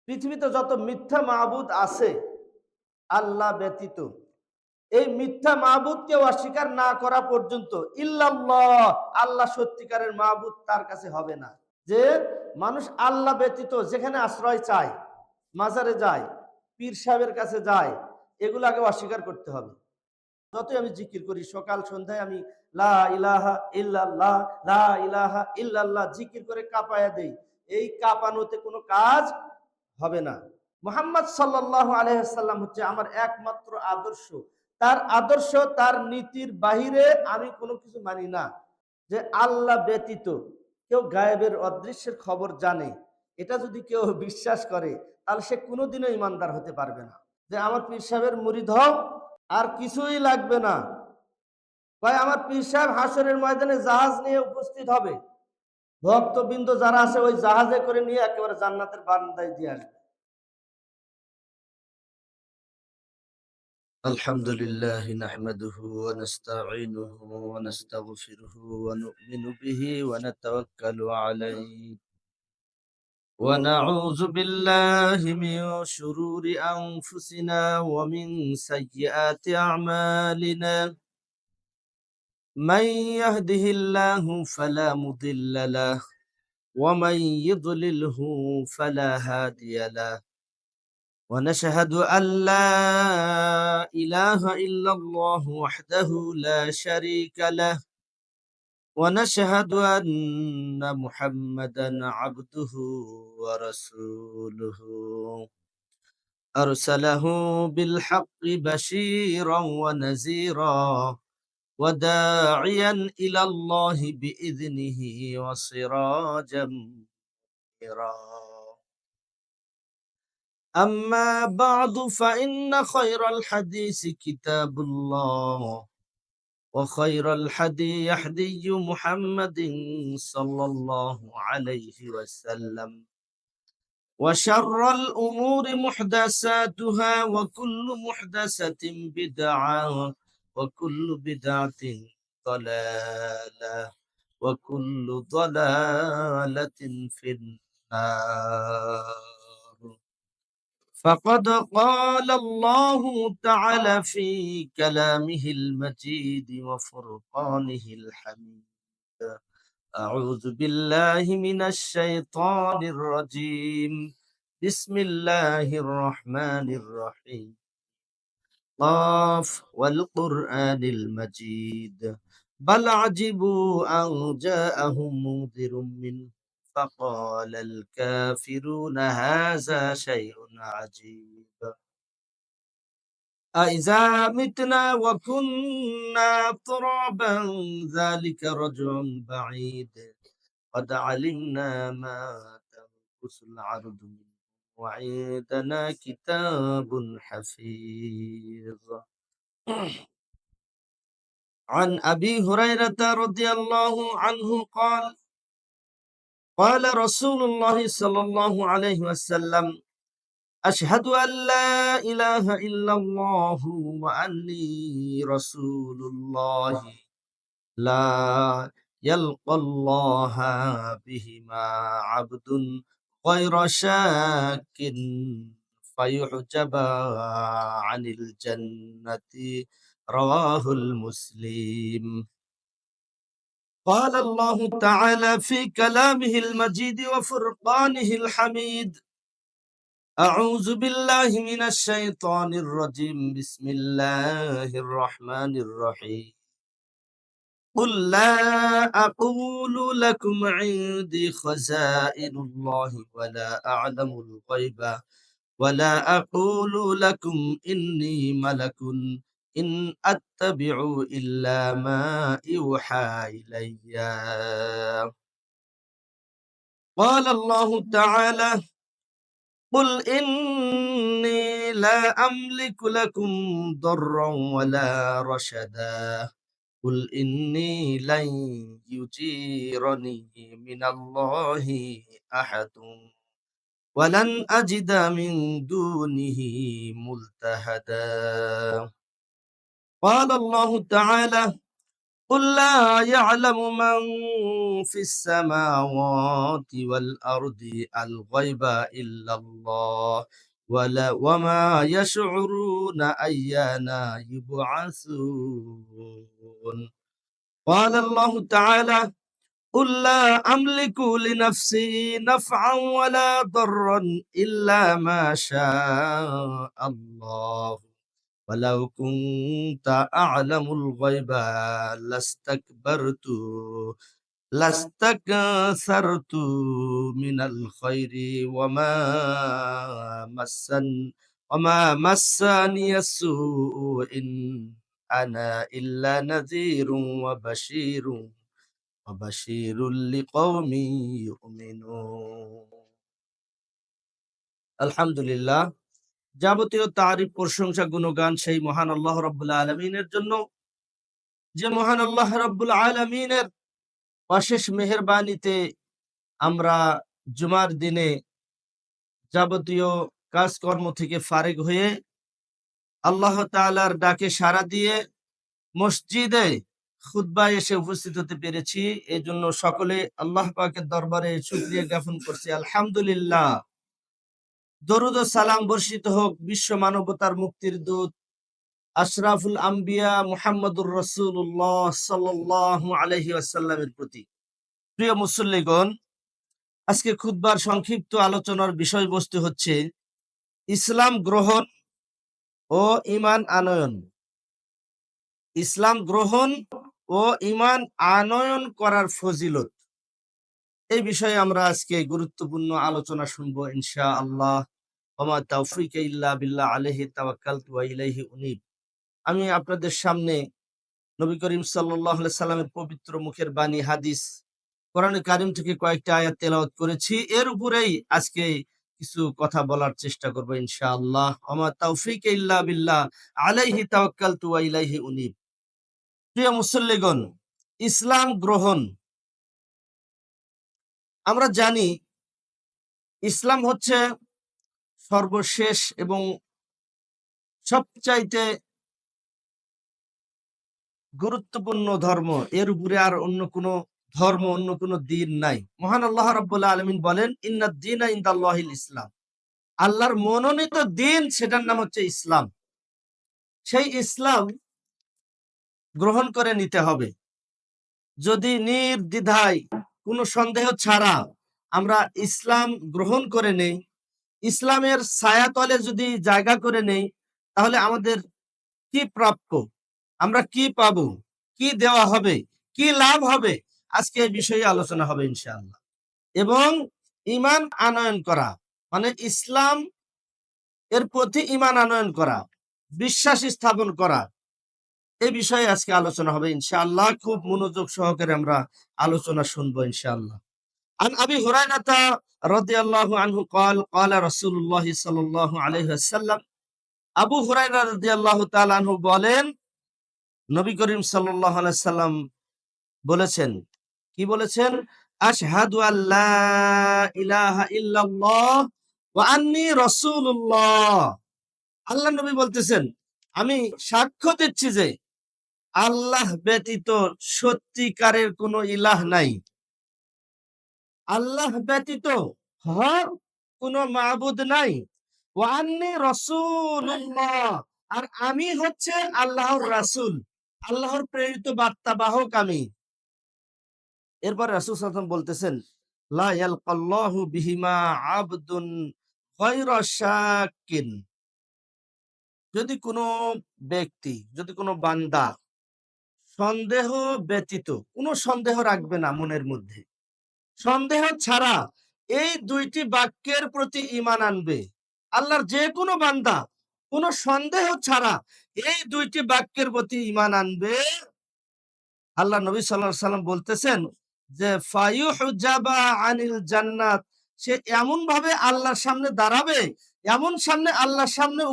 পৃথিবীতে যত মিথ্যা মাবুদ আছে আল্লাহ ব্যতীত, এই মিথ্যা মাবুদকে অস্বীকার না করা পর্যন্ত ইল্লাল্লাহ, আল্লাহ সত্যিকারের মাবুদ তার কাছে হবে না। যে মানুষ আল্লাহ ব্যতীত যেখানে আশ্রয় চায়, মাজারে যায়, পীর সাহেবের কাছে যায়, এগুলো আগে অস্বীকার করতে হবে। যতই আমি জিকির করি, সকাল সন্ধ্যায় আমি লা ইলাহা ইল্লাল্লাহ, লা ইলাহা ইল্লাল্লাহ জিকির করে কাঁপায়া দেই, এই কাঁপানোতে কোনো কাজ হবে না। মুহাম্মদ সাল্লাল্লাহু আলাইহি ওয়াসাল্লাম হচ্ছে আমার একমাত্র আদর্শ। তার আদর্শ, তার নীতির বাহিরে আমি কোনো কিছু মানি না। যে আল্লাহ ব্যতীত কেউ গায়েবের অদৃশ্যের খবর জানে, এটা যদি কেউ বিশ্বাস করে তাহলে সে কোনোদিনও ইমানদার হতে পারবে না। যে আমার পীর সাহেবের মুরিদ হও, আর কিছুই লাগবে না। ভাই আমার পীর সাহেব হাসরের ময়দানে জাহাজ নিয়ে উপস্থিত হবে, ভক্তবৃন্দ যারা আছে ওই জাহাজে করে নিয়ে একেবারে জান্নাতের বারান্দায় দিয়ে আসবে। الحمد لله نحمده ونستعينه ونستغفره ونؤمن به ونتوكل عليه ونعوذ بالله من شرور أنفسنا ومن سيئات أعمالنا. من يهده الله فلا مضل له ومن يضلله فلا هادي له. ونشهد أن لا إله إلا الله وحده لا شريك له. ونشهد أن محمدا عبده ورسوله أرسله بالحق بشيرا ونذيرا وداعيا إلى الله بإذنه وسراجا منيرا. أما بعد فإن خير الحديث كتاب الله وخير الحدي حدي محمد صلى الله عليه وسلم وشر الأمور محدثاتها وكل محدثة بدعة وكل بدعة ضلالة وكل ضلالة في النار. فقد قال الله تعالى في كلامه المجيد وفرقانه الحميد: أعوذ بالله من الشيطان الرجيم. بسم الله الرحمن الرحيم. قاف والقرآن المجيد بل عجبوا أن جاءهم منذر منه فقال الكافرون هذا شيء عجيب. أإذا متنا وكنا ترابا ذلك رجع بعيد. قد علمنا ما تنقص الأرض منه وعندنا كتاب حفيظ. عن أبي هريرة رضي الله عنه قال: قال رسول الله صلى الله عليه وسلم: أشهد أن لا إله إلا الله وأني رسول الله لا يلقى الله بهما عبد غير شاك فيحجب عن الجنة. رواه المسلم. قال الله تعالى في كلامه المجيد وفرقانه الحميد: أعوذ بالله من الشيطان الرجيم. بسم الله الرحمن الرحيم. قل لا أقول لكم عندي خزائن الله ولا أعلم الغيب ولا أقول لكم إني ملك إن أتبع إلا ما يوحى إلي. قال الله تعالى: قل إني لا أملك لكم ضرا ولا رشدا. قل إني لن يجيرني من الله أحد ولن أجد من دونه ملتحدا. قال الله تعالى: قل لا يعلم من في السماوات والأرض الغيب إلا الله وما يشعرون أيان يبعثون. قال الله تعالى: قل لا أملك لنفسي نفعا ولا ضرا إلا ما شاء الله ولو كنت أعلم الغيب لاستكبرت لاستكثرت من الخير مسن وما مسني السوء إن أنا إلا نذير وبشير لقوم يؤمنون. আলহামদুলিল্লাহ, যাবতীয় তারিফ, প্রশংসা, গুণগান সেই মহান আল্লাহ রাব্বুল আলামিনের জন্য, যে মহান আল্লাহ রাব্বুল আলামিনের অশেষ মেহেরবানিতে আমরা জুমার দিনে যাবতীয় কাজকর্ম থেকে ফারিগ হয়ে আল্লাহ তাআলার ডাকে সাড়া দিয়ে মসজিদে খুতবায় এসে উপস্থিত হতে পেরেছি। এই জন্য সকলে আল্লাহ পাকের দরবারে শুকরিয়া জ্ঞাপন করছি, আলহামদুলিল্লাহ। দরুদ ও সালাম বর্ষিত হোক বিশ্ব মানবতার মুক্তির দূত আশরাফুল আম্বিয়া মুহাম্মদুর রাসূলুল্লাহ সাল্লাল্লাহু আলাইহি ওয়াসাল্লামের প্রতি। প্রিয় মুসল্লিগণ, আজকে খুতবার সংক্ষিপ্ত আলোচনার বিষয়বস্তু হচ্ছে ইসলাম গ্রহণ ও ঈমান আনয়ন। ইসলাম গ্রহণ ও ঈমান আনয়ন করার ফজিলত, এই বিষয়ে আমরা আজকে গুরুত্বপূর্ণ আলোচনা শুনবো ইনশাআল্লাহ। ওমা তাওফীকা ইল্লা বিল্লাহ আলাইহি তাওয়াক্কালতু ওয়া ইলাইহি উনীব। আমি আপনাদের সামনে নবী করিম সাল্লাল্লাহু আলাইহি সাল্লামের পবিত্র মুখের বাণী, হাদিস, কোরআনে কারিম থেকে কয়েকটা আয়াত তেলাওয়াত করেছি। এর উপরেই আজকে কিছু কথা বলার চেষ্টা করব ইনশাআল্লাহ। ওমা তাওফীকা ইল্লা বিল্লাহ আলাইহি তাওয়াক্কালতু ওয়া ইলাইহি উনীব। প্রিয় মুসল্লিগণ, ইসলাম গ্রহণ, আমরা জানি ইসলাম হচ্ছে সর্বশেষ এবং সবচাইতে গুরুত্বপূর্ণ ধর্ম। এর উপরে আর অন্য কোনো ধর্ম, অন্য কোনো দিন নাই। মহান আল্লাহ রাব্বুল আলামিন বলেন, ইন্নাদ দীনা ইনদাল্লাহিল ইসলাম। আল্লাহর মনোনীত দিন, সেটার নাম হচ্ছে ইসলাম। সেই ইসলাম গ্রহণ করে নিতে হবে। যদি নির্দ্বিধায়, কোনো সন্দেহ ছাড়া আমরা ইসলাম গ্রহণ করে নেই, ইসলামের ছায়াতলে যদি জায়গা করে নেই, তাহলে আমাদের কি প্রাপ্য, আমরা কি পাবো, কি দেওয়া হবে, কি লাভ হবে, আজকে এই বিষয়ে আলোচনা হবে ইনশাআল্লাহ। এবং ঈমান আনয়ন করা মানে ইসলাম এর প্রতি ঈমান আনয়ন করা, বিশ্বাস স্থাপন করা, এই বিষয়ে আজকে আলোচনা হবে ইনশাআল্লাহ। খুব মনোযোগ সহকারে আমরা আলোচনা শুনবো ইনশাআল্লাহ। আন আবি হুরায়রা রাদিয়াল্লাহু আনহু قال قال رسول الله صلى الله عليه وسلم। আবু হুরায়রা রাদিয়াল্লাহু তাআলা আনহু বলেন, নবী করিম সাল্লাল্লাহু আলাইহি সাল্লাম বলেছেন, কি বলেছেন? আশহাদু আল্লা ইলাহা ইল্লাল্লাহ ওয়া আন্নী রাসূলুল্লাহ। আল্লাহ নবী বলতেছেন, আমি সাক্ষ্য দিচ্ছি যে আল্লাহ ব্যতীত সত্যিকারের কোনো ইলাহ নাই, আল্লাহ ব্যতীত হক কোনো মাবুদ নাই, ওয়া আন্নী রাসূলুল্লাহ, আর আমি হচ্ছে আল্লাহর রাসূল, আল্লাহর প্রেরিত বার্তাবাহক আমি। এরপর রাসূল সাল্লাল্লাহু আলাইহি ওয়াসাল্লাম বলতেছেন, লা ইয়ালকাল্লাহু বিহিমা আবদুন গায়রা শাক্কিন। যদি কোনো ব্যক্তি, যদি কোনো বান্দা সন্দেহ ব্যতীত, কোনো সন্দেহ রাখবে না মনের মধ্যে, সন্দেহ ছাড়া এই দুইটি বাক্যের প্রতি ঈমান আনবে, আল্লাহর যে কোনো বান্দা কোনো সন্দেহ ছাড়া এই দুইটি বাক্যের প্রতি ঈমান আনবে, আল্লাহ নবী সাল্লাল্লাহু আলাইহি ওয়াসাল্লাম বলতেছেন যে ফায়ুহজাবা আনিল জান্নাত, সে এমন ভাবে আল্লাহর সামনে দাঁড়াবে, এমন সামনে আল্লাহর সামনে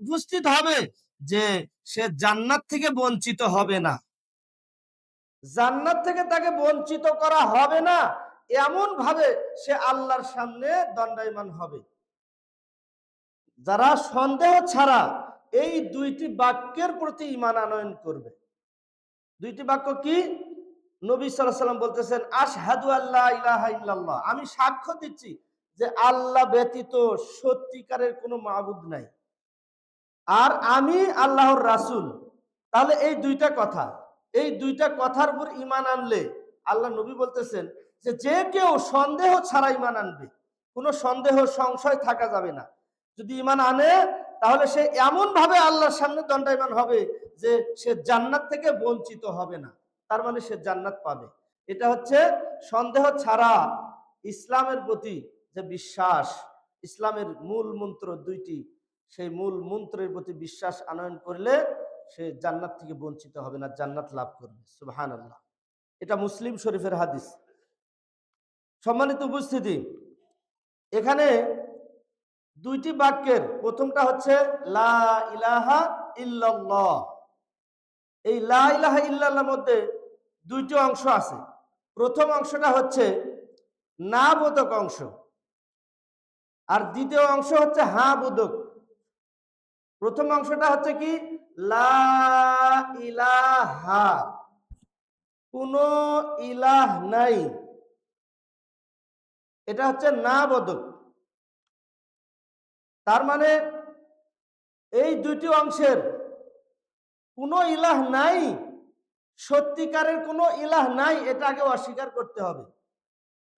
উপস্থিত হবে যে সে জান্নাত থেকে বঞ্চিত হবে না। জান্নাত থেকে তাকে বঞ্চিত করা হবে না, এমন ভাবে সে আল্লাহর সামনে দণ্ডায়মান হবে। যারা সন্দেহ ছাড়া এই দুইটি বাক্যের প্রতি ঈমান আনয়ন করবে, দুইটি বাক্য কি? নবী সাল্লাল্লাহু আলাইহি ওয়াসাল্লাম বলতেছেন, আশহাদু আল্লা ইলাহা ইল্লাল্লাহ, আমি সাক্ষ্য দিচ্ছি যে আল্লাহ ব্যতীত সত্যিকারের কোনো মাবুদ নাই, আর আমি আল্লাহর রাসূল। তাহলে এই দুইটা কথা, এই দুইটা কথার উপর ঈমান আনলে আল্লাহ নবী বলতেছেন যে যে কেউ সন্দেহ ছাড়া ঈমান আনবে, কোনো সন্দেহ সংশয় থাকা যাবে না। যদি ঈমান আনে তাহলে সে এমন ভাবে আল্লাহর সামনে দণ্ডায়মান হবে যে সে জান্নাত থেকে বঞ্চিত হবে না, তার মানে সে জান্নাত পাবে। এটা হচ্ছে সন্দেহ ছাড়া ইসলামের প্রতি যে বিশ্বাস, ইসলামের মূল মন্ত্র দুইটি, সেই মূল মন্ত্রের প্রতি বিশ্বাস আনয়ন করলে সে জান্নাত থেকে বঞ্চিত হবে না, জান্নাত লাভ করবে। সুবহানাল্লাহ। এটা মুসলিম শরীফের হাদিস। সম্মানিত উপস্থিতি, এখানে দুইটি বাক্যের প্রথমটা হচ্ছে লা ইলাহা ইল্লাল্লাহ। এই লা ইলাহা ইল্লাল্লাহর মধ্যে দুইটি অংশ আছে। প্রথম অংশটা হচ্ছে না বোধক অংশ, আর দ্বিতীয় অংশ হচ্ছে হা বোধক। প্রথম অংশটা হচ্ছে কি? লা ইলাহা, কোনো ইলাহ নাই, এটা হচ্ছে না বোধক। তার মানে এই দুইটি অংশের কোনো ইলাহ নাই, সত্যিকারের কোনো ইলাহ নাই, এটা আগে অস্বীকার করতে হবে।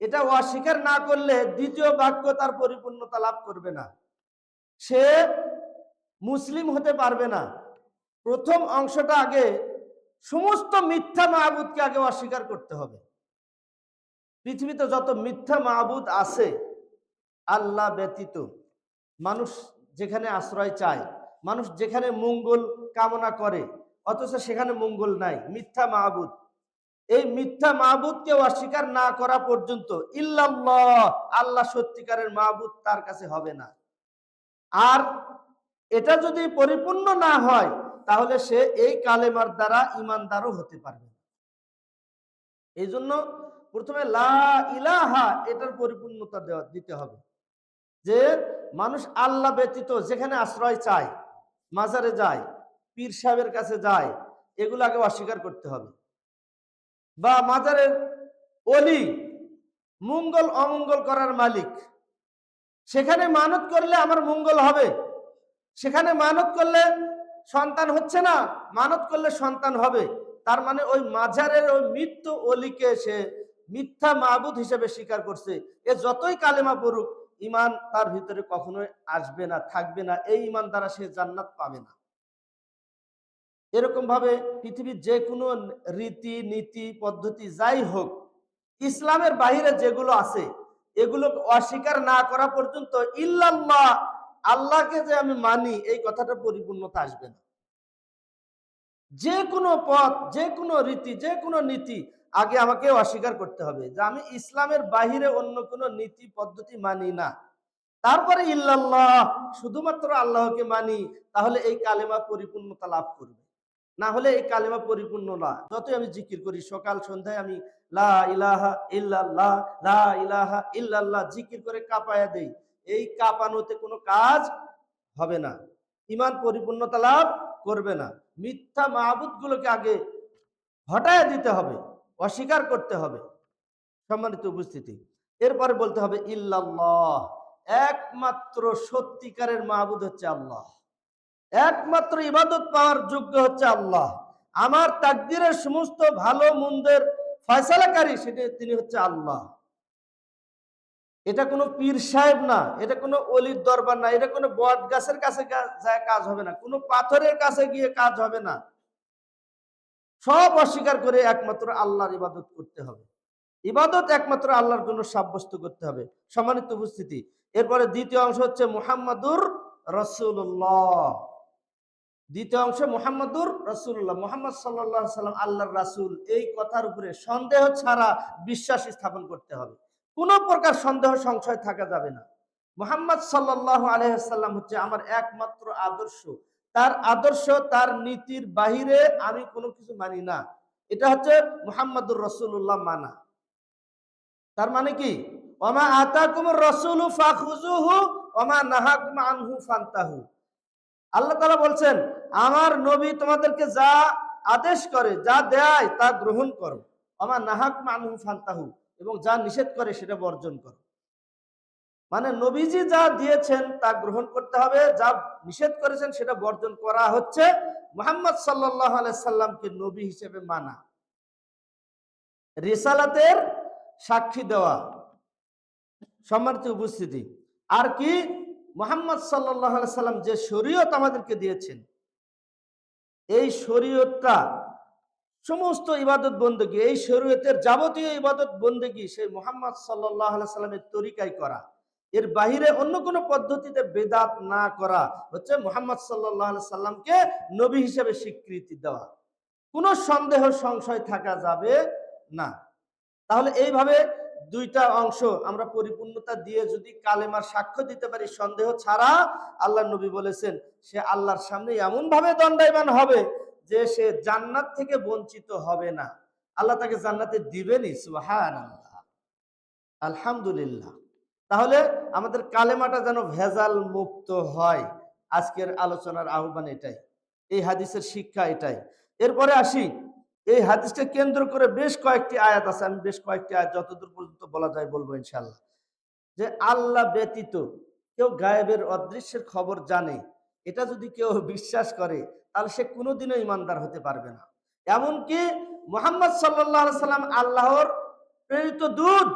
এটা অস্বীকার না করলে দ্বিতীয় বাক্য তার পরিপূর্ণতা লাভ করবে না, সে মুসলিম হতে পারবে না। প্রথম অংশটা আগে সমস্ত মিথ্যা মাবুদকে আগে অস্বীকার করতে হবে। পৃথিবীতে যত মিথ্যা মাবুদ আছে আল্লাহ ব্যতীত, মানুষ যেখানে আশ্রয় চায়, মানুষ যেখানে মঙ্গল কামনা করে, অথচ সেখানে মঙ্গল নাই, মিথ্যা মাবুদ। এই মিথ্যা মাবুদকে অস্বীকার না করা পর্যন্ত ইল্লাল্লাহ, আল্লাহ সত্যিকারের মাবুদ তার কাছে হবে না। আর এটা যদি পরিপূর্ণ না হয় তাহলে সে এই কালেমার দ্বারা ঈমানদারও হতে পারবে। এই জন্য প্রথমে লা ইলাহা, এটার পরিপূর্ণতা দিতে হবে যে মানুষ আল্লাহ ব্যতীত যেখানে আশ্রয় চায়, মাজারে যায়, পীর সাহেবের কাছে যায়, এগুলো আগে অস্বীকার করতে হবে। বা মাজারের ওলি মঙ্গল অমঙ্গল করার মালিক, সেখানে মানত করলে আমার মঙ্গল হবে, সেখানে মানত করলে সন্তান হচ্ছে না, মানত করলে সন্তান হবে, তার মানে ওই মাজারের ওই মৃত্যু অলিকে সে মিথ্যা মাবুদ হিসেবে স্বীকার করছে। এ যতই কালেমা পড়ুক, ঈমান তার ভিতরে কখনোই আসবে না, থাকবে না, এই ঈমান দ্বারা সে জান্নাত পাবে না। এরকম ভাবে পৃথিবীর যে কোনো রীতি নীতি পদ্ধতি যাই হোক, ইসলামের বাহিরে যেগুলো আছে এগুলো অস্বীকার না করা পর্যন্ত ইল্লাল্লাহ, আল্লাহকে যে আমি মানি, এই কথাটা পরিপূর্ণতা আসবে না। যে কোনো পথ, যে কোনো রীতি, যে কোনো নীতি আগে আমাকে অস্বীকার করতে হবে যে আমি ইসলামের বাহিরে অন্য কোনো নীতি পদ্ধতি মানি না। তারপরে ইল্লাল্লাহ, শুধুমাত্র আল্লাহকে মানি, তাহলে এই কালেমা পরিপূর্ণতা লাভ করবে। না হলে এই কালেমা পরিপূর্ণ না। যতই আমি জিকির করি, সকাল সন্ধ্যায় আমি লা ইলাহা ইল্লাল্লাহ, লা ইলাহা ইল্লাল্লাহ জিকির করে কাঁপায়া দেই, এই কাঁপানোতে কোনো কাজ হবে না, ঈমান পরিপূর্ণতা লাভ করবে না। মিথ্যা মাবুদ গুলোকে আগে হটায়া দিতে হবে, অস্বীকার করতে হবে। সম্মানিত উপস্থিতি, এরপরে বলতে হবে ইল্লাল্লাহ, একমাত্র সত্যিকারের মাবুদ হচ্ছে আল্লাহ, একমাত্র ইবাদত পাওয়ার যোগ্য হচ্ছে আল্লাহ। আমার তাকদীরের সমস্ত ভালো মন্দের ফয়সালাকারী সেটা তিনি হচ্ছে আল্লাহ। এটা কোনো পীর সাহেব না, এটা কোনো অলির দরবার না, এটা কোনো বট গাছের কাছে যায় কাজ হবে না, কোনো পাথরের কাছে গিয়ে কাজ হবে না। সব অস্বীকার করে একমাত্র আল্লাহর ইবাদত করতে হবে। ইবাদত একমাত্র আল্লাহর জন্য সাব্যস্ত করতে হবে। সম্মানিত উপস্থিতি, এরপরে দ্বিতীয় অংশ হচ্ছে মুহাম্মাদুর রাসূলুল্লাহ। দ্বিতীয় অংশ মুহাম্মাদুর রাসূলুল্লাহ, মুহাম্মদ সাল্লাল্লাহু আলাইহি সাল্লাম আল্লাহর রাসূল, এই কথার উপরে সন্দেহ ছাড়া বিশ্বাস স্থাপন করতে হবে। কোনো প্রকার সন্দেহ সংশয় থাকা যাবে না। মুহাম্মদ সাল্লাল্লাহু আলাইহি সাল্লাম হচ্ছে আমার একমাত্র আদর্শ, তার আদর্শ, তার নীতির বাহিরে আমি কোনো কিছু মানি না। এটা হচ্ছে মুহাম্মাদুর রাসূলুল্লাহ মানা। তার মানে কি? ওমা আতাকুমুর রাসূলু ফাখুযুহু ওমা নাহাকুম আনহু ফান্তাহু। আল্লাহ তাআলা বলছেন, আমার নবী তোমাদেরকে যা আদেশ করে, যা দেয় তা গ্রহণ করো, আমা নাহাকুম আনহু ফান্তাহু, এবং যা নিষেধ করে সেটা বর্জন করো। মানে নবীজি যা দিয়েছেন তা গ্রহণ করতে হবে, যা নিষেধ করেছেন সেটা বর্জন করা হচ্ছে মুহাম্মদ সাল্লাল্লাহু আলাইহি সাল্লামকে নবী হিসেবে মানা, রিসালাতের সাক্ষী দেওয়া। সম্মানিত উপস্থিতি, আর কি মুহাম্মদ সাল্লাল্লাহু আলাইহি সাল্লাম যে শরীয়ত আমাদেরকে দিয়েছেন, এই শরীয়তটা সমস্ত ইবাদত বন্দেগী, এই শরীয়তের যাবতীয় ইবাদত বন্দেগী সেই মুহাম্মদ সাল্লাল্লাহু আলাইহি সাল্লামের তরিকায় করা, এর বাহিরে অন্য কোনো পদ্ধতিতে বেদাত না করা হচ্ছে মুহাম্মদ সাল্লাল্লাহু আলাইহি সাল্লামকে নবী হিসেবে স্বীকৃতি দেওয়া। কোনো সন্দেহ সংশয় থাকা যাবে না। তাহলে এইভাবে দুইটা অংশ আমরা পরিপূর্ণতা দিয়ে যদি কালেমার সাক্ষ্য দিতে পারি সন্দেহ ছাড়া, আল্লাহর নবী বলেছেন সে আল্লাহর সামনে এমন ভাবে দণ্ডায়মান হবে যে সে জান্নাত থেকে বঞ্চিত হবে না, আল্লাহ তাকে জান্নাতে দিবেনই। সুবহানাল্লাহ, আলহামদুলিল্লাহ। তাহলে আমাদের কালেমাটা যেন ভেজাল মুক্ত হয়, আজকের আলোচনার আহ্বান এটাই, এই হাদিসের শিক্ষা এটাই। এরপরে আসি, এই হাদিসকে কেন্দ্র করে বেশ কয়েকটি আয়াত আছে, আমি বেশ কয়েকটি আয়াত যতদূর পর্যন্ত বলা যায় বলবো ইনশাআল্লাহ। যে আল্লাহ ব্যতীত কেউ গায়েবের অদৃশ্যের খবর জানে, এটা যদি কেউ বিশ্বাস করে তাহলে সে কোনোদিনও ইমানদার হতে পারবে না। এমনকি মুহাম্মদ সাল্লাল্লাহু আলাইহি সাল্লাম আল্লাহর প্রেরিত দূত,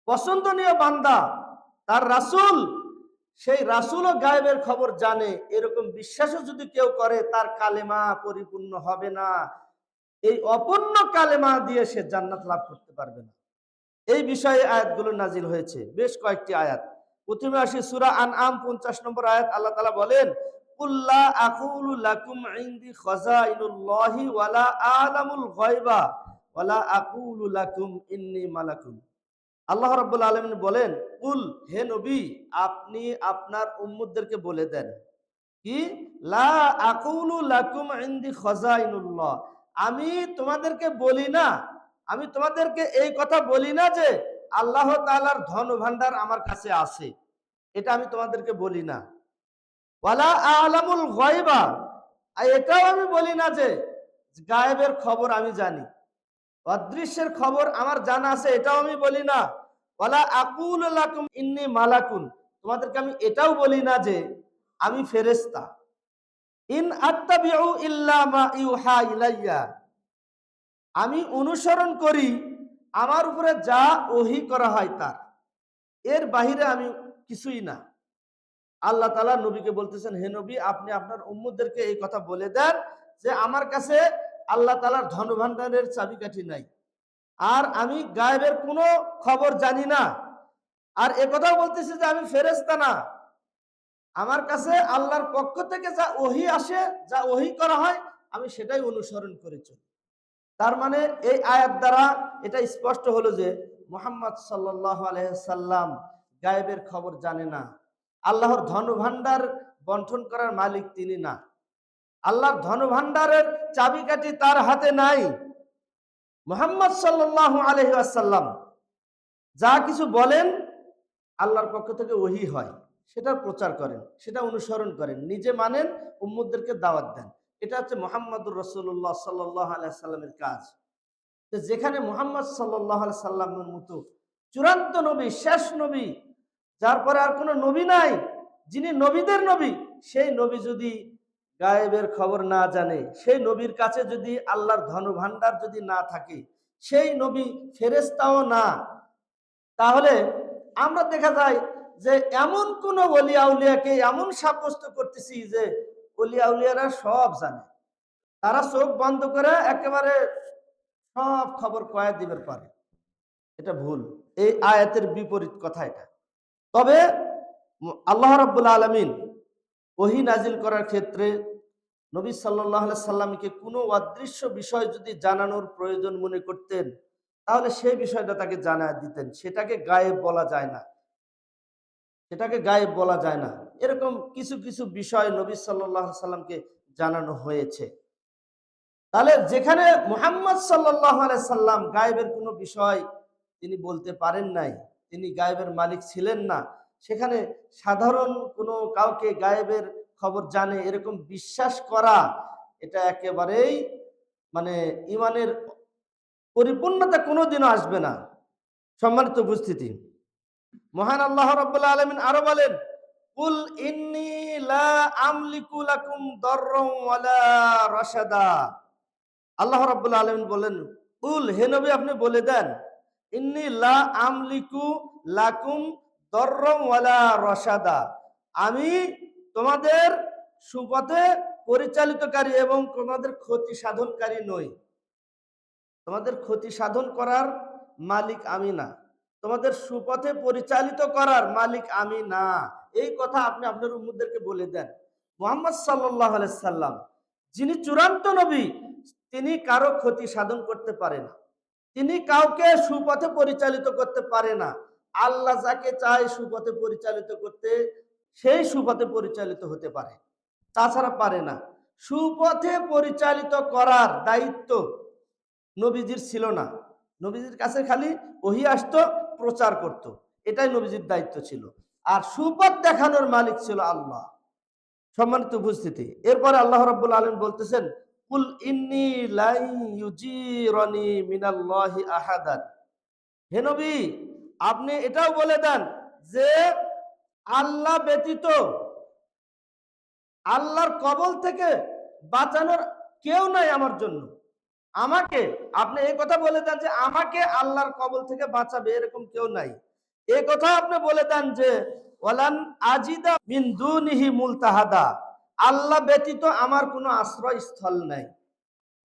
পছন্দনীয় বান্দা, তার রাসূল, সেই রাসূলও গায়েবের খবর জানে, এরকম বিশ্বাসও যদি কেউ করে তার কালেমা পরিপূর্ণ হবে না, এই অপূর্ণ কালেমা দিয়ে সে জান্নাত লাভ করতে পারবে না। এই বিষয়ে আয়াতগুলো নাজিল হয়েছে, বেশ কয়েকটি আয়াত। প্রথমে আসি সূরা আনআম 50 নম্বর আয়াত। আল্লাহ তাআলা বলেন, কুল্লা আকুলু লাকুম ইনদি খাযাইনুল্লাহি ওয়ালা আলামুল গায়বা ওয়ালা আকুলু লাকুম ইন্নী মালাকুন। আল্লাহ রাব্বুল আলামিন বলেন, কুল, হে নবী, আপনি আপনার উম্মতদেরকে বলে দেন কি, লা আকুলু লাকুম ইনদি খাযাইনুল্লাহ, আমি তোমাদেরকে বলি না, আমি তোমাদেরকে এই কথা বলি না যে আল্লাহ তাআলার ধন ভান্ডার আমার কাছে আছে, এটা আমি তোমাদেরকে বলি না। ওয়ালা আলামুল গায়বা, আর এটাও আমি বলি না যে গায়েবের খবর আমি জানি, অদৃশ্যের খবর আমার জানা আছে, এটাও আমি বলি না। ওয়ালা আকুলু লাকুম ইন্নী মালাকুন, তোমাদেরকে আমি এটাও বলি না যে আমি ফেরেশতা। ইন আত্তাবিউ ইল্লা মা ইউহা ইলাইয়া, আমি অনুসরণ করি আমার উপরে যা ওহী করা হয় তার, এর বাহিরে আমি কিছুই না। আল্লাহ তাআলা নবীকে বলতেছেন, হে নবী, আপনি আপনার উম্মতদেরকে এই কথা বলে দেন যে আমার কাছে আল্লাহ তাআলার ধনভাণ্ডারের চাবিকাঠি নাই, আর আমি গায়েবের কোনো খবর জানি না, আর একথাও বলতেছি যে আমি ফেরেশতা না, আমার কাছে আল্লাহর পক্ষ থেকে যা ওহী আসে, যা ওহী করা হয়, আমি সেটাই অনুসরণ করে চলি। তার মানে এই আয়াত দ্বারা এটা স্পষ্ট হলো যে মুহাম্মদ সাল্লাল্লাহু আলাইহি সাল্লাম গায়েবের খবর জানে না, আল্লাহর ধনভাণ্ডার বন্টন করার মালিক তিনি না, আল্লাহর ধনভাণ্ডারের চাবিকাঠি তার হাতে নাই। মুহাম্মদ সাল্লাল্লাহু আলাইহি ওয়াসাল্লাম যা কিছু বলেন আল্লাহর পক্ষ থেকে ওহী হয়, সেটা প্রচার করেন, সেটা অনুসরণ করেন, নিজে মানেন, উম্মতদেরকে দাওয়াত দেন। এটা হচ্ছে মুহাম্মদুর রাসূলুল্লাহ সাল্লাল্লাহু আলাইহি সাল্লামের কাজ। যেখানে মুহাম্মদ সাল্লাল্লাহু আলাইহি সাল্লামের মতো চূড়ান্ত নবী, শেষ নবী, যার পরে আর কোনো নবী নাই, যিনি নবীদের নবী, সেই নবী যদি গায়েবের খবর না জানে, সেই নবীর কাছে যদি আল্লাহর ধনভাণ্ডার যদি না থাকে, সেই নবী ফেরেশতাও না, তাহলে আমরা দেখা যায় যে এমন কোন ওলি আউলিয়াকে এমন সাব্যস্ত করতেছি যে ওলি আউলিয়ারা সব জানে, তারা চোখ বন্ধ করে একেবারে সব খবর কয়ে দিবার পারে। এটা ভুল, এই আয়াতের বিপরীত কথা এটা। তবে আল্লাহ রাব্বুল আলামিন ওহী নাজিল করার ক্ষেত্রে নবী সাল্লাল্লাহু আলাইহি সাল্লামকে কোনো অদৃশ্য বিষয় যদি জানানোর প্রয়োজন মনে করতেন, তাহলে সেই বিষয়টা তাকে জানায় দিতেন, সেটাকে গায়েব বলা যায় না, সেটাকে গায়েব বলা যায় না। এরকম কিছু কিছু বিষয় নবী সাল্লাল্লাহু আলাইহি সাল্লামকে জানানো হয়েছে। তাহলে যেখানে মুহাম্মদ সাল্লাল্লাহু আলাইহি সাল্লাম গায়েবের কোনো বিষয় তিনি বলতে পারেন নাই, তিনি গায়েবের মালিক ছিলেন না, সেখানে সাধারণ কোনো কাউকে গায়েবের খবর জানে এরকম বিশ্বাস করা, এটা একেবারেই মানে ইমানের পরিপূর্ণতা কোনোদিনও আসবে না। সম্মানিত উপস্থিতি, মহান আল্লাহ রাব্বুল আলামিন আরো বলেন, কুল ইন্নী লা আমলিকু লাকুম দাররান ওয়ালা রাশাদা। আল্লাহ রাব্বুল আলামিন বলেন, কুল, হে নবী আপনি বলে দেন, ইন্নী লা আমলিকু লাকুম দাররান ওয়ালা রাশাদা, আমি তোমাদের সুপথে পরিচালিতকারী এবং তোমাদের ক্ষতি সাধনকারী নই। তোমাদের ক্ষতি সাধন করার মালিক আমি না, তোমাদের সুপথে পরিচালিত করার মালিক আমি না। এই কথা আপনি আপনার উম্মতদেরকে বলে দেন। মুহাম্মদ সাল্লাল্লাহু আলাইহি সাল্লাম, যিনি চূড়ান্ত নবী, তিনি কারো ক্ষতি সাধন করতে পারে না, তিনি কাউকে সুপথে পরিচালিত করতে পারে না। আল্লাহ যাকে চায় সুপথে পরিচালিত করতে, সেই সুপথে পরিচালিত হতে পারে, তাছাড়া পারে না। সুপথে পরিচালিত করার দায়িত্ব নবীজির ছিল না। নবীজির কাছে খালি ওহী আসতো, প্রচার করত, এটাই নবীজির দায়িত্ব ছিল। আর সুপথ দেখানোর মালিক ছিল আল্লাহ। সম্মানিত উপস্থিতি, এরপরে আল্লাহ রাব্বুল আলামিন বলতেছেন, কুল ইন্নী লাই ইউজিরানি মিনাল্লাহি আহাদান। হে নবী আপনি এটাও বলে দেন যে আল্লাহ ব্যতীত, আল্লাহর কবল থেকে বাঁচানোর কেউ নাই আমার জন্য। আমাকে, আপনি এই কথা বলে দেন যে আমাকে আল্লাহর কবল থেকে বাঁচাবে এরকম কেউ নাই। এই কথা আপনি বলে দেন যে ওয়ালান আজিদা মিন দুনিহি মুলতাহাদা, আল্লাহ ব্যতীত আমার কোনো আশ্রয়স্থল নাই।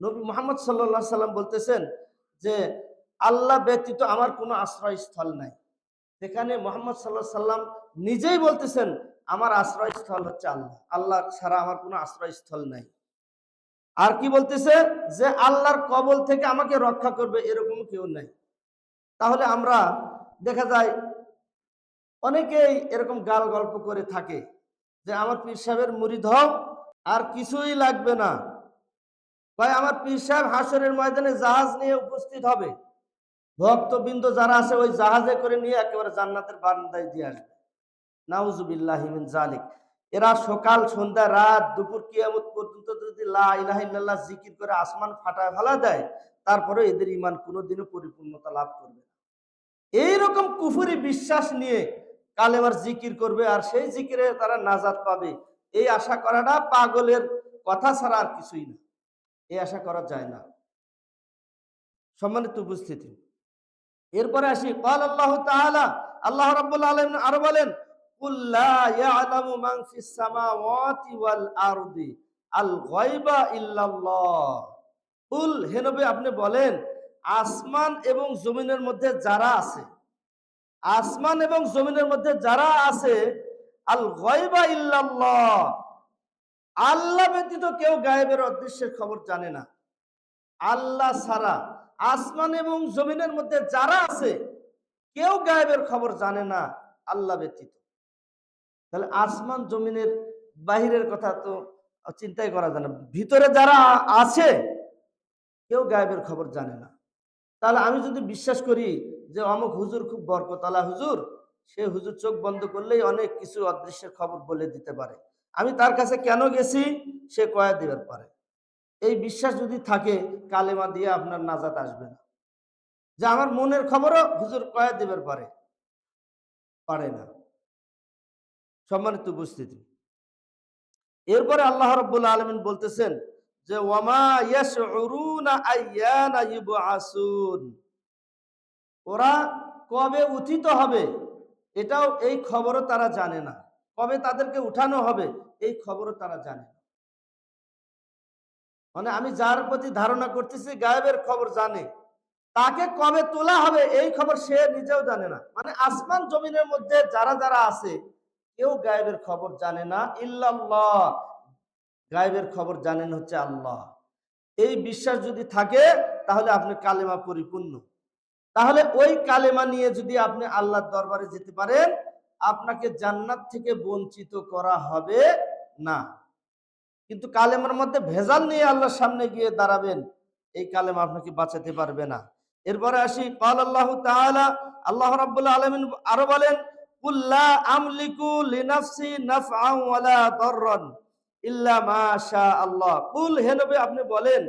নবী মুহাম্মদ সাল্লাল্লাহু আলাইহি সাল্লাম বলতেছেন যে আল্লাহ ব্যতীত আমার কোনো আশ্রয়স্থল নাই। সেখানে মুহাম্মদ সাল্লাল্লাহু আলাইহি সাল্লাম নিজেই বলতেছেন আমার আশ্রয়স্থল হচ্ছে আল্লাহ, আল্লাহ ছাড়া আমার কোনো আশ্রয়স্থল নাই। আর কি বলতেছে যে আল্লাহর কবল থেকে আমাকে রক্ষা করবে এরকম কেউ নাই। তাহলে আমরা দেখা যায় অনেকেই এরকম গাল গল্প করে থাকে যে আমার পীর সাহেবের মুরিদ হও, আর কিছুই লাগবে না। ভাই, আমার পীর সাহেব হাসরের ময়দানে জাহাজ নিয়ে উপস্থিত হবে, ভক্তবৃন্দ যারা আছে ওই জাহাজে করে নিয়ে একেবারে জান্নাতের বারান্দায় দিয়ে আসবে। নাউজুবিল্লাহি মিন জালিক। এরা সকাল সন্ধ্যা রাত দুপুর কিয়ামত পর্যন্ত যদি লা ইলাহা ইল্লাল্লাহ জিকির করে আসমান ফাটায় ফেলা দেয়, তারপরে এদের ঈমান কোনোদিনও পরিপূর্ণতা লাভ করবে না। এইরকম কুফরি বিশ্বাস নিয়ে কালেমার জিকির করবে আর সেই জিকিরে তারা নাজাত পাবে, এই আশা করাটা পাগলের কথা ছাড়া আর কিছুই না। এই আশা করা যায় না। সম্মানিত উপস্থিতি, এরপরে আসি ক্বাল আল্লাহু তাআলা, আল্লাহ রাব্বুল আলামিন আরো বলেন, কুল লা ইয়ালামু মান ফিস সামাওয়াতি ওয়াল আরদি আল গায়বা ইল্লাল্লাহ। কুল, হে নবী আপনি বলেন, আসমান এবং জমিনের মধ্যে যারা আছে, আসমান এবং জমিনের মধ্যে যারা আছে, আল গায়বা ইল্লাল্লাহ, আল্লাহ ব্যতীত কেউ গায়েবের অদৃশ্যের খবর জানে না। আল্লাহ ছাড়া আসমান এবং জমিনের মধ্যে যারা আছে কেউ গায়েবের খবর জানে না আল্লাহ ব্যতীত। তাহলে আসমান জমিনের বাহিরের কথা তো চিন্তাই করা যায় না, ভিতরে যারা আছে কেউ গায়েবের খবর জানে না। তাহলে আমি যদি বিশ্বাস করি যে অমুক হুজুর খুব বরকতওয়ালা হুজুর, সে হুজুর চোখ বন্ধ করলেই অনেক কিছু অদৃশ্যের খবর বলে দিতে পারে, আমি তার কাছে কেন গেছি সে কয়া দিবার পারে, এই বিশ্বাস যদি থাকে কালেমা দিয়ে আপনার নাজাত আসবে না। যে আমার মনের খবরও হুজুর কয়া দিবার পারে, পারে না। সম্মানিত উপস্থিতি, এরপরে আল্লাহ রাব্বুল আলামিন বলতেছেন যে ওয়ামা ইয়াশউরুনা আইয়ানা ইউবআসুন, ওরা কবে উত্থিত হবে এটাও, এই খবরও তারা জানে না। কবে তাদেরকে উঠানো হবে এই খবরও তারা জানে না। মানে আমি যার প্রতি ধারণা করতেছি গায়েবের খবর জানে, তাকে কবে তোলা হবে এই খবর সে নিজেও জানে না। মানে আসমান জমিনের মধ্যে যারা যারা আছে কেউ গায়েবের খবর জানে না ইল্লাল্লাহ, গায়েবের খবর জানেন হচ্ছে আল্লাহ। এই বিশ্বাস যদি থাকে তাহলে আপনি কালেমা পরিপূর্ণ। তাহলে ওই কালেমা নিয়ে যদি আপনি আল্লাহর দরবারে যেতে পারেন, আপনাকে জান্নাত থেকে বঞ্চিত করা হবে না। কিন্তু কালেমার মধ্যে ভেজাল নিয়ে আল্লাহর সামনে গিয়ে দাঁড়াবেন, এই কালেমা আপনাকে বাঁচাতে পারবে না। এরপরে আসি ক্বাল আল্লাহু তাআলা, আল্লাহ রাব্বুল আলামিন আরো বলেন, কুল লা আমলিকু লিনাফসি নাফআন ওয়ালা দাররান ইল্লা মা শা আল্লাহ। কুল, হে নবী আপনি বলেন,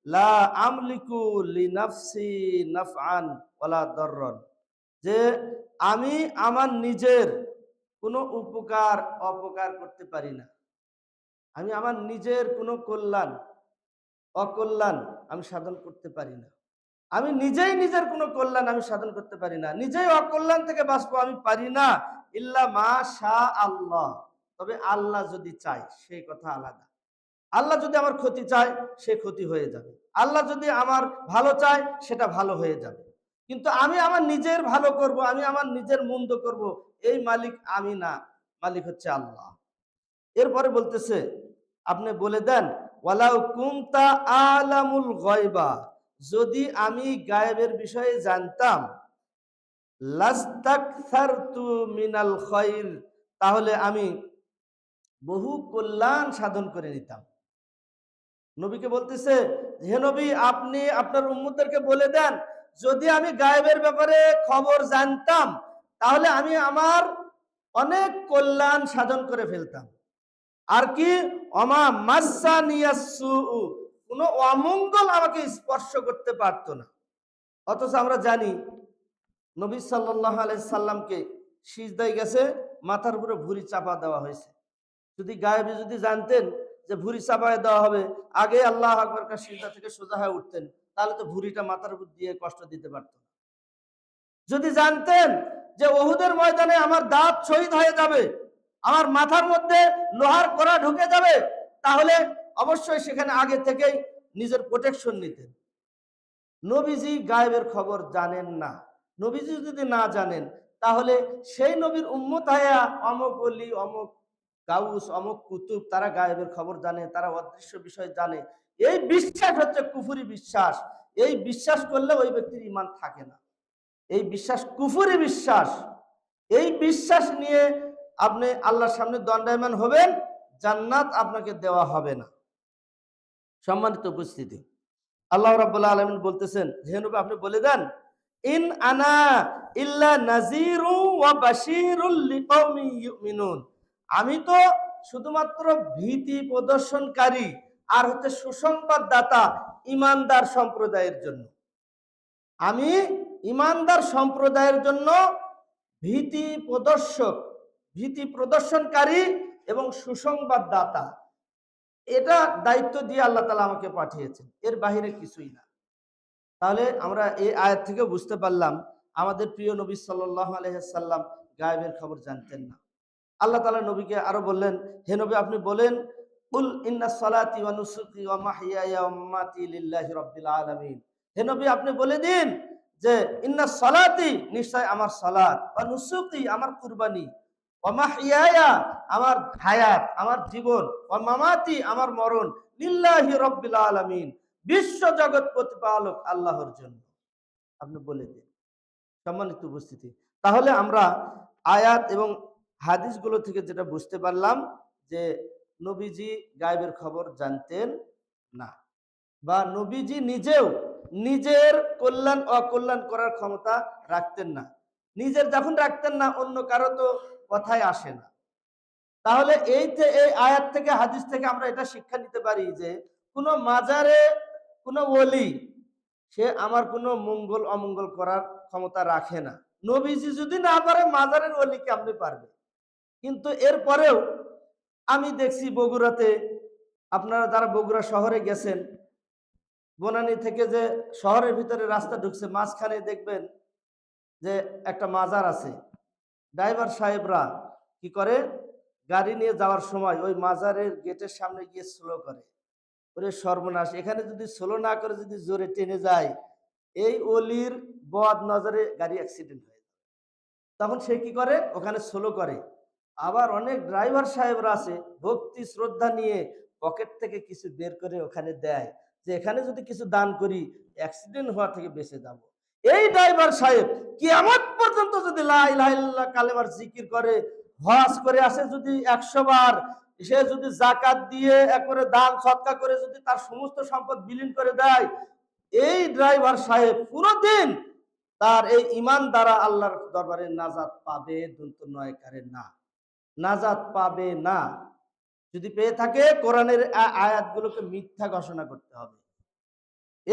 লা আমলিকু লিনাফসি নাফআন ওয়ালা দাররান, যে আমি আমার নিজের কোনো উপকার অপকার করতে পারি না। আমি আমার নিজের কোনো কল্যাণ অকল্যাণ আমি সাধন করতে পারি না। আমি নিজেই নিজের কোনো কল্যাণ আমি সাধন করতে পারি না, নিজেই অকল্যাণ থেকে বাঁচবো আমি পারি না। ইল্লা মা শা আল্লাহ, তবে আল্লাহ যদি চায় সেই কথা আলাদা। আল্লাহ যদি আমার ক্ষতি চায় সে ক্ষতি হয়ে যাবে, আল্লাহ যদি আমার ভালো চায় সেটা ভালো হয়ে যাবে। কিন্তু আমি আমার নিজের ভালো করব, আমি আমার নিজের মন্দ করব, এই মালিক আমি না, মালিক হচ্ছে আল্লাহ। এরপরে বলতেছে, আপনি বলে দেন ওয়ালাউ কুনতা আলামুল গায়বা, যদি আমি গায়েবের বিষয়ে জানতাম, লাস্তাকসারতু মিনাল খায়র, তাহলে আমি বহু কল্যাণ সাধন করে নিতাম। নবীকে বলতেছে, হে নবী, আপনি আপনার উম্মতদেরকে বলে দেন, যদি আমি গায়েবের ব্যাপারে খবর জানতাম তাহলে আমি আমার অনেক কল্যাণ সাধন করে ফেলতাম। আর কি, অমা মাসানিয়াসু, কোনো অমঙ্গল আমাকে স্পর্শ করতে পারতো না। অথচ আমরা জানি নবী সাল্লাল্লাহু আলাইহি সাল্লামকে সিজদায় গেছে, মাথার উপরে ভুঁড়ি চাপা দেওয়া হয়েছে। যদি গায়েবে যদি জানতেন যে ভুঁড়ি চাপায় দেওয়া হবে, আগে আল্লাহ আকবার কা সিজদা থেকে সোজা হয়ে উঠতেন, তাহলে তো ভুঁড়িটা মাথার উপর দিয়ে কষ্ট দিতে পারত না। যদি জানতেন যে ওহুদের ময়দানে আমার দাঁত শহীদ হয়ে যাবে, আমার মাথার মধ্যে লোহার কড়া ঢুকে যাবে, তাহলে অবশ্যই সেখানে আগে থেকেই নিজের প্রোটেকশন নিতেন। নবীজি গায়েবের খবর জানেন না। নবীজি যদি না জানেন তাহলে সেই নবীর উম্মত হায়া অমুক অলি, অমুক গাউস, অমুক কুতুব, তারা গায়েবের খবর জানে, তারা অদৃশ্য বিষয় জানে, এই বিশ্বাস হচ্ছে কুফরি বিশ্বাস। এই বিশ্বাস করলে ওই ব্যক্তির ঈমান থাকে না। এই বিশ্বাস কুফরি বিশ্বাস। এই বিশ্বাস নিয়ে আপনি আল্লাহর সামনে দণ্ডায়মান হবেন, জান্নাত আপনাকে দেওয়া হবে না। সম্মানিত উপস্থিতি, আল্লাহ রাব্বুল আলামিন বলতেছেন, হে নবী আপনি বলে দেন, ইন আনা ইল্লা নাযীরু ওয়া বাশীরুল লিকাউমি ইউমিনুন, আমি তো শুধুমাত্র ভীতি প্রদর্শনকারী আর হচ্ছে সুসংবাদদাতা ঈমানদার সম্প্রদায়ের জন্য। আমি ঈমানদার সম্প্রদায়ের জন্য ভীতি প্রদর্শক, ভীতি প্রদর্শনকারী এবং সুসংবাদদাতা, এটা দায়িত্ব দিয়ে আল্লাহ তাআলা আমাকে পাঠিয়েছেন, এর বাহিরে কিছুই না। তাহলে আমরা এই আয়াত থেকে বুঝতে পারলাম আমাদের প্রিয় নবী সাল্লাল্লাহু আলাইহি সাল্লাম গায়েবের খবর জানতেন না। আল্লাহ তাআলা নবীকে আরো বললেন, হে নবী আপনি বলেন, কুল ইন্না সলাতি ওয়া নুসুকি ওয়া মাহইয়ায়া ওয়া মামাতি লিল্লাহি রাব্বিল আলামিন, হে নবী আপনি বলে দিন যে ইন্না সলাতি, নিশ্চয় আমার সালাত, ওয়া নুসুকি আমার কুরবানি, ওয়া মাহইয়ায়া আমার হায়াত আমার জীবন, ওয়া মামাতি আমার মরণ, লিল্লাহি রাব্বিল আলামিন বিশ্ব জগৎ প্রতিপালক আল্লাহর জন্য, আপনি বলে দিন। সম্মানিত উপস্থিতি, তাহলে আমরা আয়াত এবং হাদিসগুলো থেকে যেটা বুঝতে পারলাম যে নবীজি গায়েবের খবর জানতেন না, বা নবীজি নিজেও নিজের কল্যাণ অকল্যাণ করার ক্ষমতা রাখতেন না। নিজের যখন রাখতেন না, অন্য কারো তো কথাই আসে না। তাহলে এই আয়াত থেকে হাদিস থেকে আমরা এটা শিক্ষা নিতে পারি যে কোনো মাজারে কোনো ওলি সে আমার কোনো মঙ্গল অমঙ্গল করার ক্ষমতা রাখে না। নবীজি যদি না পারে, মাজারের ওলি কেমনে পারবে? কিন্তু এরপরেও আমি দেখছি বগুড়াতে, আপনারা যারা বগুড়া শহরে গেছেন, বনানী থেকে যে শহরের ভিতরে রাস্তা ঢুকছে, মাঝখানে দেখবেন যে একটা মাজার আছে। ড্রাইভার সাহেবরা কি করে, গাড়ি নিয়ে যাওয়ার সময় ওই মাজারের গেটের সামনে গিয়ে স্লো করে। ওরে সর্বনাশ, এখানে যদি স্লো না করে যদি জোরে টেনে যায়, এই অলির বদ নজরে গাড়ি অ্যাক্সিডেন্ট হয়ে যায়। তখন সে কি করে, ওখানে স্লো করে। আবার অনেক ড্রাইভার সাহেবরা আছে, ভক্তি শ্রদ্ধা নিয়ে পকেট থেকে কিছু বের করে ওখানে দেয়, যে এখানে যদি কিছু দান করি অ্যাক্সিডেন্ট হওয়া থেকে বেঁচে যাব। এই ড্রাইভার সাহেব কিয়ামত পর্যন্ত যদি লা ইলাহা ইল্লাল্লাহ কালেমার জিকির করে, হজ করে আসে যদি 100 বার, সে যদি জাকাত দিয়ে একবারে দান সদকা করে যদি তার সমস্ত সম্পদ বিলীন করে দেয়, এই ড্রাইভার সাহেব পুরো দিন তার এই ঈমান দ্বারা আল্লাহর দরবারে নাজাত পাবে, দন্ত নয় কারে না, নাজাত পাবে না। যদি পেয়ে থাকে, কোরআনের আয়াতগুলোকে মিথ্যা ঘোষণা করতে হবে।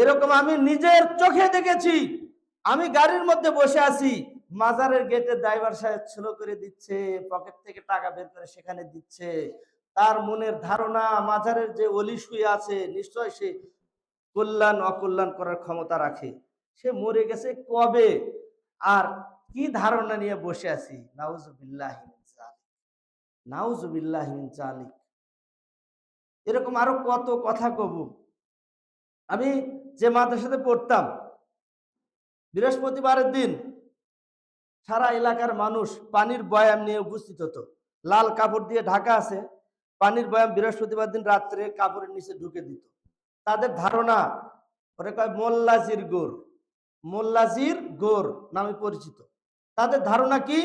এরকম আমি নিজের চোখে দেখেছি। আমি গাড়ির মধ্যে বসে আছি, মাজারের গেটে ড্রাইভার সাহেব স্লো করে দিচ্ছে, পকেট থেকে টাকা বের করে সেখানে দিচ্ছে। তার মনের ধারণা মাজারের যে অলি শুয়ে আছে নিশ্চয় সে কল্যাণ অকল্যাণ করার ক্ষমতা রাখে। সে মরে গেছে কবে, আর কি ধারণা নিয়ে বসে আছি। নাউজুবিল্লাহি মিন যালিক, নাউজুবিল্লাহি মিন যালিক। এরকম আরো কত কথা কব। আমি যে মাদ্রাসাতে পড়তাম, বৃহস্পতিবারের দিন সারা এলাকার মানুষ পানির বয়াম নিয়ে উপস্থিত হতো। লাল কাপড় দিয়ে ঢাকা আছে, পানির বয়াম বৃহস্পতিবার দিন রাত্রে কাপড়ের নিচে ঢুকে দিত। তাদের ধারণা, ওরা কয় মোল্লাজির গোর, মোল্লাজির গোর নামে পরিচিত। তাদের ধারণা কি,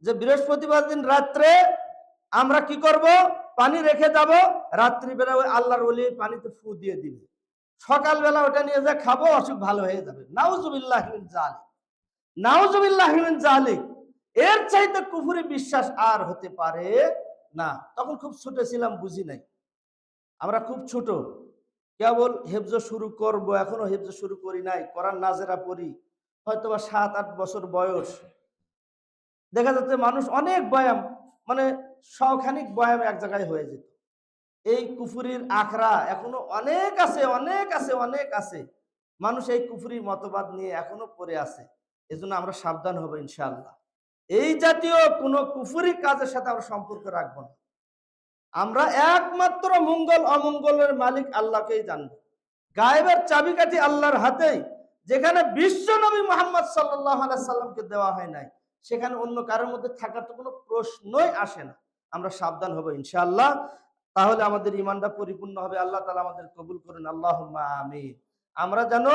যে বৃহস্পতিবার দিন রাত্রে আমরা কি করব, পানি রেখে যাব, রাত্রিবেলা ওই আল্লাহর ওলি পানিতে ফু দিয়ে দিবে, সকালবেলা ওটা নিয়ে যা খাবো, অসুখ ভালো হয়ে যাবে। নাউজুবিল্লাহ মিন যালিক, নাউজুবিল্লাহ মিন যালিক। এর চাইতে কুফরি বিশ্বাস আর হতে পারে না। তখন খুব ছোট ছিলাম, বুঝি নাই। আমরা খুব ছোট, কেবল হেফজ শুরু করব, এখনো হেফজ শুরু করি নাই, কোরআন নাজেরা পড়ি, হয়তোবা 7-8 বছর বয়স। দেখা যাচ্ছে মানুষ অনেক বয়াম, মানে শখানিক বয়াম এক জায়গায় হয়ে যেত। এই কুফুরির আখড়া এখনো অনেক আছে, অনেক আছে, অনেক আছে। মানুষ এই কুফুরির মতবাদ নিয়ে এখনো পড়ে আছে। এজন্য আমরা সাবধান হব ইনশাআল্লাহ। এই জাতীয় কোন কুফুরি কাজের সাথে আমরা সম্পর্ক রাখবো না। আমরা একমাত্র মঙ্গল অমঙ্গলের মালিক আল্লাহকেই জানবো। গায়েবের চাবিকাঠি আল্লাহর হাতেই। যেখানে বিশ্ব নবী মুহাম্মদ সাল্লাল্লাহু আলাইহি সাল্লামকে দেওয়া হয় নাই, সেখানে অন্য কারোর মধ্যে থাকার তো কোনো প্রশ্নই আসে না। আমরা সাবধান হব ইনশাআল্লাহ। তাহলে আমাদের ঈমানটা পরিপূর্ণ হবে। আল্লাহ তাআলা আমাদের কবুল করুন, আল্লাহুম্মা আমিন। আমরা যেন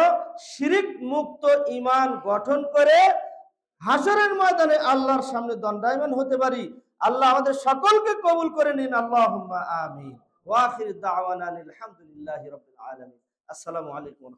শিরিক মুক্ত ঈমান গঠন করে হাসরের ময়দানে আল্লাহর সামনে দণ্ডায়মান হতে পারি। আল্লাহ আমাদের সকলকে কবুল করে নিন, আল্লাহুম্মা আমিন। ওয়া আখির দাওয়ানা আলহামদুলিল্লাহি রাব্বিল আলামিন। আসসালামু আলাইকুম।